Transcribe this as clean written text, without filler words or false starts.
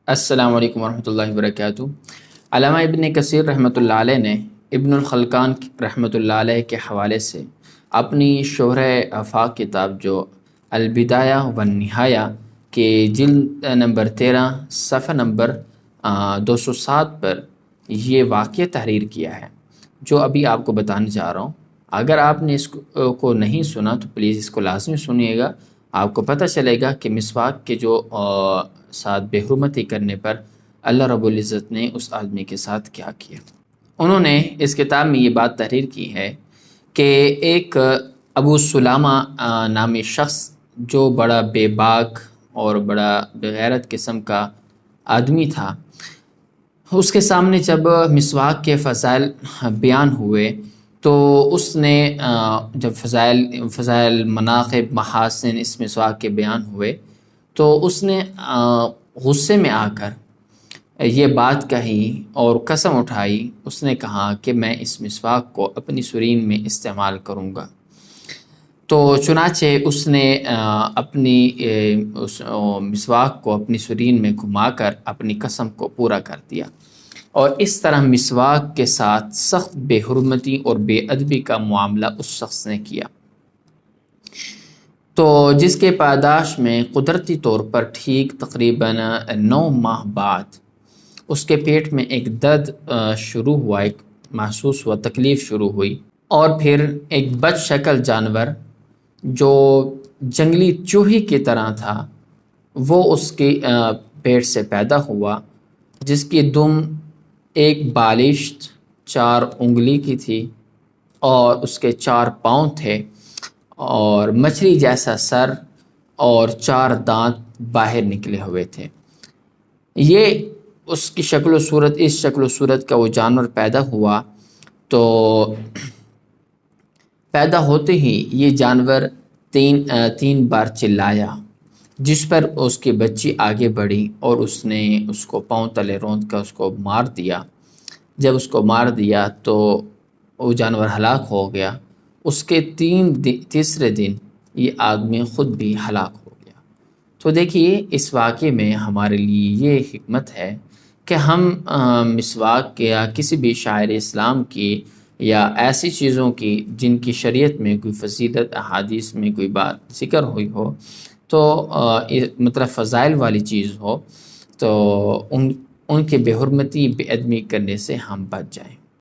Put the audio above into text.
السلام علیکم ورحمۃ اللہ وبرکاتہ۔ علامہ ابن کثیر رحمۃ اللہ علیہ نے ابن الخلقان رحمۃ اللہ علیہ کے حوالے سے اپنی شرح آفاق کتاب جو البدایہ والنہایہ کے جلد نمبر 13 صفحہ نمبر 207 پر یہ واقعہ تحریر کیا ہے جو ابھی آپ کو بتانے جا رہا ہوں۔ اگر آپ نے اس کو نہیں سنا تو پلیز اس کو لازمی سنیے گا، آپ کو پتہ چلے گا کہ مسواک کے جو ساتھ بے حرمتی کرنے پر اللہ رب العزت نے اس آدمی کے ساتھ کیا کیا۔ انہوں نے اس کتاب میں یہ بات تحریر کی ہے کہ ایک ابو سلامہ نامی شخص جو بڑا بے باک اور بڑا بغیرت قسم کا آدمی تھا، اس کے سامنے جب مسواک کے فضائل بیان ہوئے تو اس نے جب فضائل مناقب محاسن اس مسواک کے بیان ہوئے تو اس نے غصے میں آ کر یہ بات کہی اور قسم اٹھائی۔ اس نے کہا کہ میں اس مسواک کو اپنی سرین میں استعمال کروں گا۔ تو چنانچہ اس نے اپنی اس مسواک کو اپنی سرین میں گھما کر اپنی قسم کو پورا کر دیا، اور اس طرح مسواک کے ساتھ سخت بے حرمتی اور بے ادبی کا معاملہ اس شخص نے کیا، تو جس کے پاداش میں قدرتی طور پر ٹھیک تقریباً 9 ماہ بعد اس کے پیٹ میں ایک درد شروع ہوا، ایک محسوس ہوا، تکلیف شروع ہوئی، اور پھر ایک بد شکل جانور جو جنگلی چوہے کی طرح تھا وہ اس کے پیٹ سے پیدا ہوا، جس کی دم ایک بالشت 4 انگلی کی تھی اور اس کے 4 پاؤں تھے، اور مچھلی جیسا سر اور 4 دانت باہر نکلے ہوئے تھے۔ یہ اس کی شکل و صورت کا وہ جانور پیدا ہوا، تو پیدا ہوتے ہی یہ جانور تین بار چلایا، جس پر اس کی بچی آگے بڑھی اور اس نے اس کو پاؤں تلے روند کر اس کو مار دیا۔ جب اس کو مار دیا تو وہ جانور ہلاک ہو گیا۔ اس کے تیسرے دن یہ آدمی خود بھی ہلاک ہو گیا۔ تو دیکھیے اس واقعے میں ہمارے لیے یہ حکمت ہے کہ ہم مسواک یا کسی بھی شاعر اسلام کی یا ایسی چیزوں کی جن کی شریعت میں کوئی فضیلت احادیث میں کوئی بات ذکر ہوئی ہو، تو مطلب فضائل والی چیز ہو، تو ان کے بے حرمتی بے ادبی کرنے سے ہم بچ جائیں۔